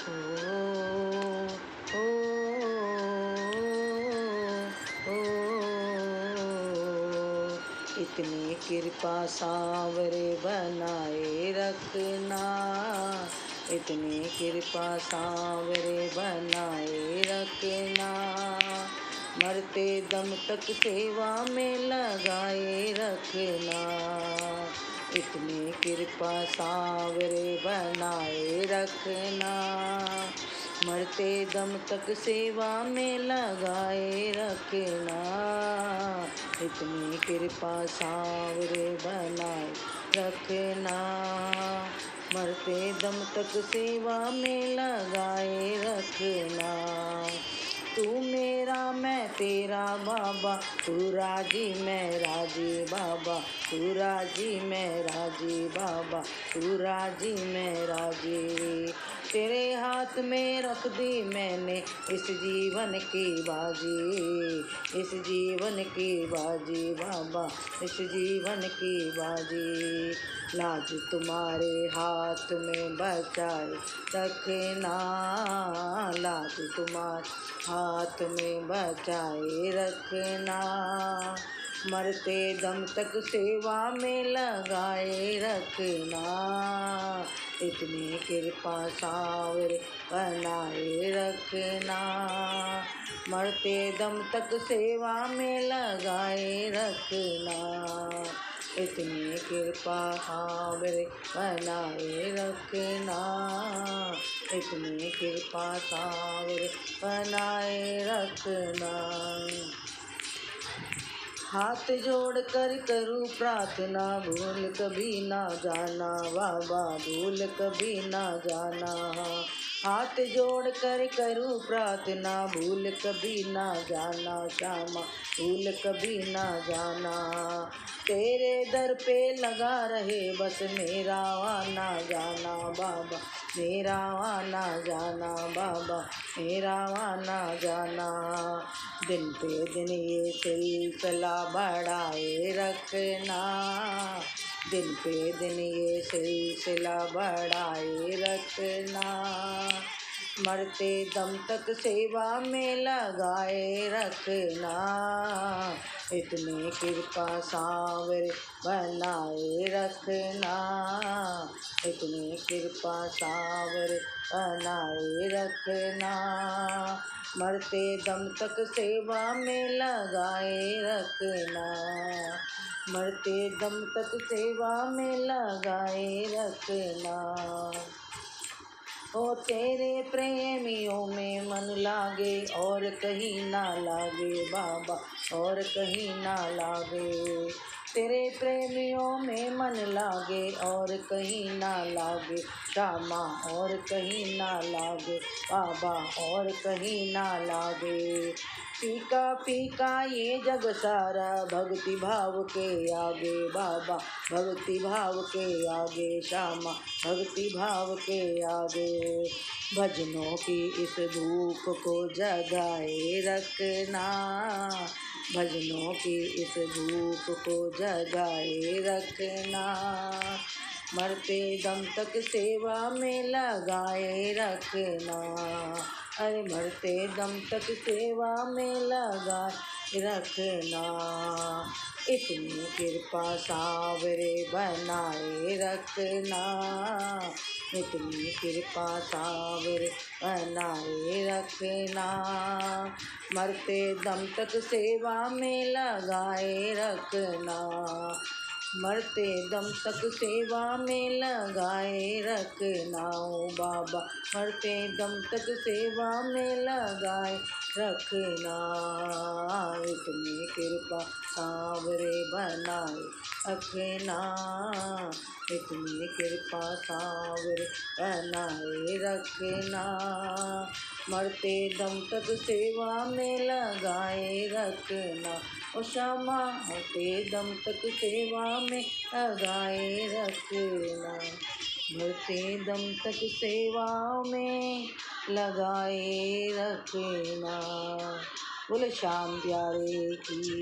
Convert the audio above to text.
ओ, ओ, ओ, इतनी कृपा सांवरे बनाए रखना, इतनी कृपा सांवरे बनाए रखना, मरते दम तक सेवा में लगाए रखना, इतनी कृपा सांवरे बनाए रखना, मरते दम तक सेवा में लगाए रखना, इतनी कृपा सांवरे बनाए रखना, मरते दम तक सेवा में लगाए रखना, तू मेरा मैं तेरा बाबा, तू राजी मैं राजी बाबा, तू राजी मैं राजी बाबा, तू राजी मैं राजी, तेरे हाथ में रख दी मैंने इस जीवन की बाजी, इस जीवन की बाजी बाबा, इस जीवन की बाजी, लाज तुम्हारे हाथ में बचाए रखना, लाज तुम्हारे हाथ में बचाए रखना, मरते दम तक सेवा में लगाए रखना, इतनी कृपा सांवरे बनाए रखना, मरते दम तक सेवा में लगाए रखना, इतनी कृपा सांवरे बनाए रखना, इतनी कृपा सांवरे बनाए रखना, हाथ जोड़ कर करूँ प्रार्थना, भूल कभी ना जाना बाबा, भूल कभी ना जाना, हाथ जोड़ कर करूँ प्रार्थना, भूल कभी ना जाना श्यामा, भूल कभी ना जाना, तेरे दर पे लगा रहे बस मेरा आना जाना बाबा, मेरा आना जाना बाबा, मेरा आना जाना, दिन पे दिन ये सिलसिला बढ़ाए रखना, दिन पे दिन ये सिलसिला बढ़ाए रखना, मरते दम तक सेवा में लगाए रखना, इतनी कृपा सांवरे बनाए रखना, इतनी कृपा सांवरे बनाए रखना, मरते दम तक सेवा में लगाए रखना, मरते दम तक सेवा में लगाए रखना, ओ तेरे प्रेमियों में मन लागे और कहीं ना लागे बाबा, और कहीं ना लागे, तेरे प्रेमियों में मन लागे और कहीं ना लागे श्यामा, और कहीं ना लागे बाबा, और कहीं ना लागे, फीका फीका ये जग सारा भक्ति भाव के आगे बाबा, भक्ति भाव के आगे श्यामा, भक्ति भाव के आगे, भजनों की इस धूप को जगाए रखना, भजनों की इस धूप को जगाए रखना, मरते दम तक सेवा में लगाए रखना, अरे मरते दम तक सेवा में लगाए रखना, इतनी कृपा सांवरे बनाए रखना, इतनी कृपा सांवरे बनाए रखना, मरते दम तक सेवा में लगाए रखना, मरते दम तक सेवा में लगाए रखना ओ बाबा, मरते दम तक सेवा में लगाए रखना, इतनी कृपा सांवरे बनाए रखना, इतनी कृपा सांवरे बनाए रखना, मरते दम तक सेवा में लगाए रखना, ओ श्यामा मरते दम तक सेवा में लगाए रखना, मरते दम तक सेवा में लगाए रखना, बोले श्याम प्यारे की।